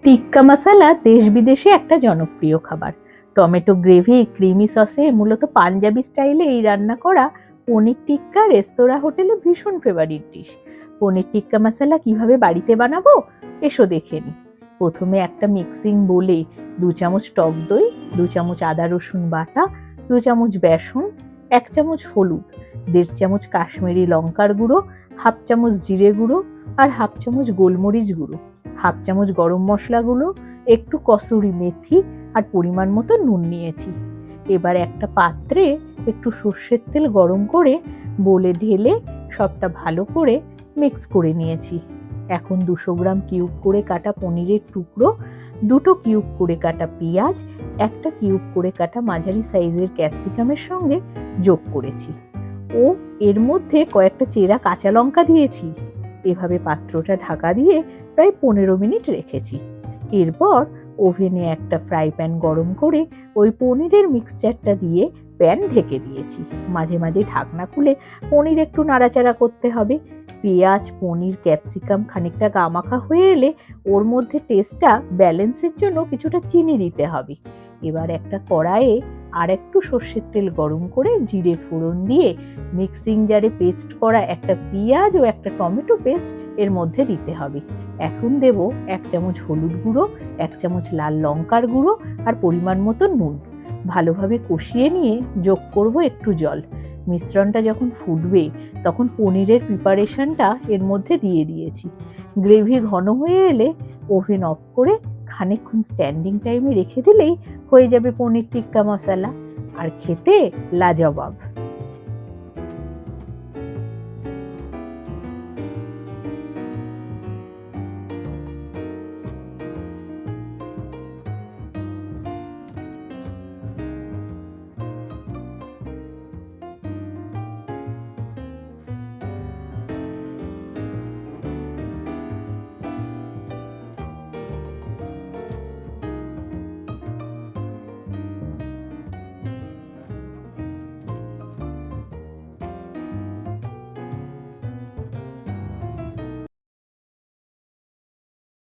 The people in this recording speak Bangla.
টিক্কা মশলা দেশ বিদেশে একটা জনপ্রিয় খাবার। টমেটো গ্রেভি, ক্রিমি সসে মূলত পাঞ্জাবি স্টাইলে এই রান্না করা পনির টিক্কা রেস্তোরাঁ হোটেলে ভীষণ ফেভারিট ডিশ। পনির টিক্কা মশলা কিভাবে বাড়িতে বানাবো এসো দেখে নি। প্রথমে একটা মিক্সিং বোলে 2 চামচ টক দই, 2 চামচ আদা রসুন বাটা, 2 চামচ বেসন, 1 চামচ হলুদ, 1.5 চামচ কাশ্মীরি লঙ্কার গুঁড়ো, 1/2 চামচ জিরে গুঁড়ো আর 1/2 চামচ গোলমরিচ গুঁড়ো, 1/2 চামচ গরম মশলা গুঁড়ো, একটু কসুরি মেথি আর পরিমাণ মতো নুন নিয়েছি। এবার একটা পাত্রে একটু সর্ষের তেল গরম করে বোলে ঢেলে সবটা ভালো করে মিক্স করে নিয়েছি। এখন 200 গ্রাম কিউব করে কাটা পনিরের টুকরো, 2টো কিউব করে কাটা পেঁয়াজ, 1টা কিউব করে কাটা মাঝারি সাইজের ক্যাপসিকামের সঙ্গে যোগ করেছি ও এর মধ্যে কয়েকটা চেরা কাঁচা লঙ্কা দিয়েছি। এভাবে পাত্রটা ঢাকা দিয়ে প্রায় 15 মিনিট রেখেছি। এরপর ওভেনে একটা ফ্রাই প্যান গরম করে ওই পনিরের মিক্সচারটা দিয়ে প্যান ঢেকে দিয়েছি। মাঝে মাঝে ঢাকনা খুলে পনির একটু নাড়াচাড়া করতে হবে। পেঁয়াজ, পনির, ক্যাপসিকাম খানিকটা গামাখা হয়ে এলে ওর মধ্যে টেস্টটা ব্যালেন্সের জন্য কিছুটা চিনি দিতে হবে। এবার একটা কড়াইয়ে আর একটু সর্ষের তেল গরম করে জিরে ফোড়ন দিয়ে মিক্সিং জারে পেস্ট করা একটা পেঁয়াজ ও একটা টমেটো পেস্ট এর মধ্যে দিতে হবে। এখন দেব 1 চামচ হলুদ গুঁড়ো, 1 চামচ লাল লঙ্কার গুঁড়ো আর পরিমাণ মতো নুন। ভালোভাবে কষিয়ে নিয়ে যোগ করব একটু জল। মিশ্রণটা যখন ফুটবে তখন পনিরের প্রিপারেশনটা এর মধ্যে দিয়ে দিয়েছি। গ্রেভি ঘন হয়ে এলে ওভেন অফ করে খানিকক্ষণ স্ট্যান্ডিং টাইমে রেখে দিলেই হয়ে যাবে পনির টিক্কা মশলা, আর খেতে লাজবাব।